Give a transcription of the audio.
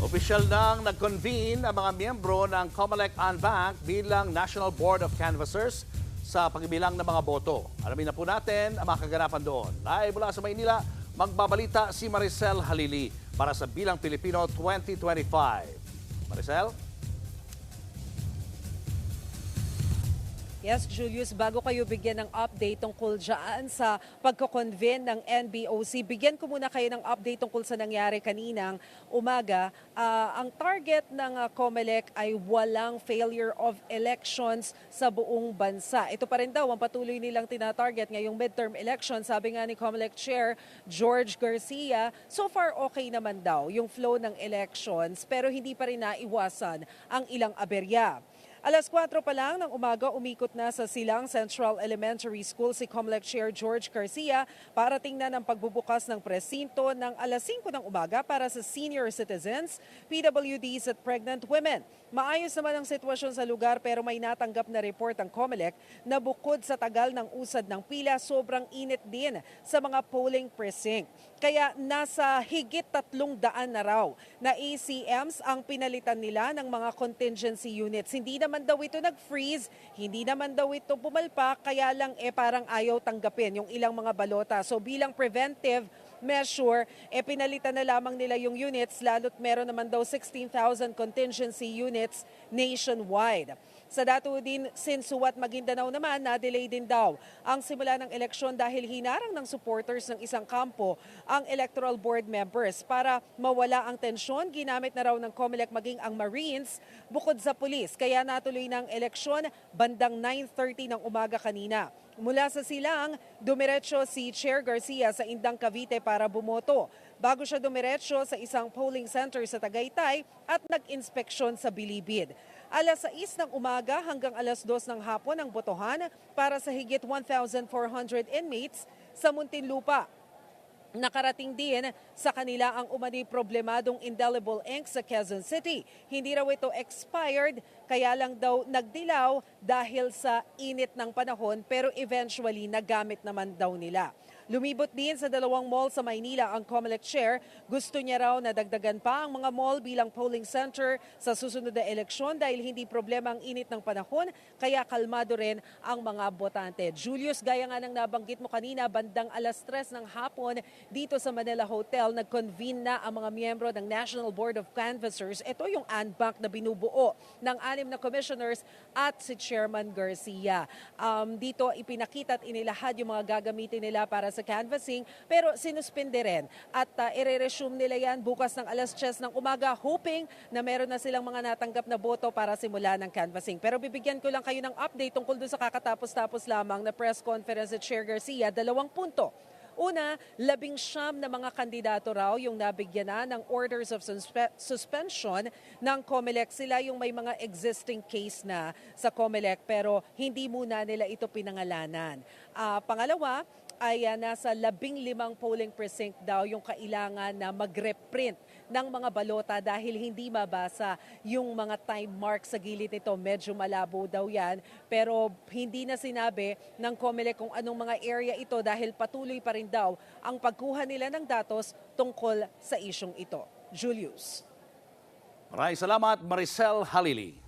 Opisyal nang nag-convene ang mga miyembro ng COMELEC Bank bilang National Board of Canvassers sa pagbibilang ng mga boto. Alamin na po natin ang mga kaganapan doon. Live mula sa Maynila, magbabalita si Maricel Halili para sa Bilang Pilipino 2025. Maricel? Yes, Julius, bago kayo bigyan ng update tungkol dyan sa pagko-convene ng NBOC, bigyan ko muna kayo ng update tungkol sa nangyari kaninang umaga. Ang target ng COMELEC ay walang failure of elections sa buong bansa. Ito pa rin daw ang patuloy nilang tinatarget ngayong midterm election. Sabi nga ni COMELEC Chair George Garcia, so far okay naman daw yung flow ng elections pero hindi pa rin naiwasan ang ilang aberya. Alas 4 pa lang ng umaga, umikot na sa Silang Central Elementary School si COMELEC Chair George Garcia para tingnan ang pagbubukas ng presinto ng alas 5 ng umaga para sa senior citizens, PWDs at pregnant women. Maayos naman ang sitwasyon sa lugar pero may natanggap na report ang COMELEC na bukod sa tagal ng usad ng pila, sobrang init din sa mga polling precinct. Kaya nasa higit 300 na raw na ACMs ang pinalitan nila ng mga contingency units. Hindi naman daw ito nag-freeze, hindi naman daw ito bumalpak, kaya lang parang ayaw tanggapin yung ilang mga balota. So bilang preventive measure, pinalitan na lamang nila yung units, lalo't meron naman daw 16,000 contingency units nationwide. Sa Datu din, Sinsuat, Maguindanao naman, na-delay din daw ang simula ng eleksyon dahil hinarang ng supporters ng isang kampo ang electoral board members. Para mawala ang tensyon, ginamit na raw ng COMELEC maging ang Marines bukod sa pulis. Kaya natuloy ng eleksyon bandang 9:30 ng umaga kanina. Mula sa Silang, dumiretso si Chair Garcia sa Indang, Cavite para bumoto. Bago siya dumiretso sa isang polling center sa Tagaytay at nag-inspeksyon sa Bilibid. Alas 6 ng umaga hanggang alas 2 ng hapon ang botohan para sa higit 1,400 inmates sa Muntinlupa. Nakarating din sa kanila ang umani problemadong indelible ink sa Quezon City. Hindi raw ito expired, kaya lang daw nagdilaw dahil sa init ng panahon pero eventually nagamit naman daw nila. Lumibot din sa 2 mall sa Maynila ang COMELEC Chair. Gusto niya raw na dagdagan pa ang mga mall bilang polling center sa susunod na eleksyon dahil hindi problema ang init ng panahon, kaya kalmado rin ang mga botante. Julius, gaya nga ng nabanggit mo kanina, bandang alas 3 ng hapon dito sa Manila Hotel, nag-convene na ang mga miyembro ng National Board of Canvassers. Ito yung ANBAC na binubuo ng 6 na commissioners at si Chairman Garcia. Dito ipinakita at inilahad yung mga gagamitin nila para sa canvassing, pero sinuspende rin at i-resume nila yan bukas ng alas 10 ng umaga, hoping na meron na silang mga natanggap na boto para simula ng canvassing. Pero bibigyan ko lang kayo ng update tungkol doon sa kakatapos-tapos lamang na press conference at Chair Garcia, 2 punto. Una, 19 na mga kandidato raw yung nabigyan na ng orders of suspension ng COMELEC. Sila yung may mga existing case na sa COMELEC pero hindi muna nila ito pinangalanan. Pangalawa, ay nasa 15 polling precinct daw yung kailangan na mag-reprint ng mga balota dahil hindi mabasa yung mga time mark sa gilid nito. Medyo malabo daw yan, pero hindi na sinabi ng COMELEC kung anong mga area ito dahil patuloy pa rin daw ang pagkuha nila ng datos tungkol sa isyong ito. Julius. Maraming salamat, Maricel Halili.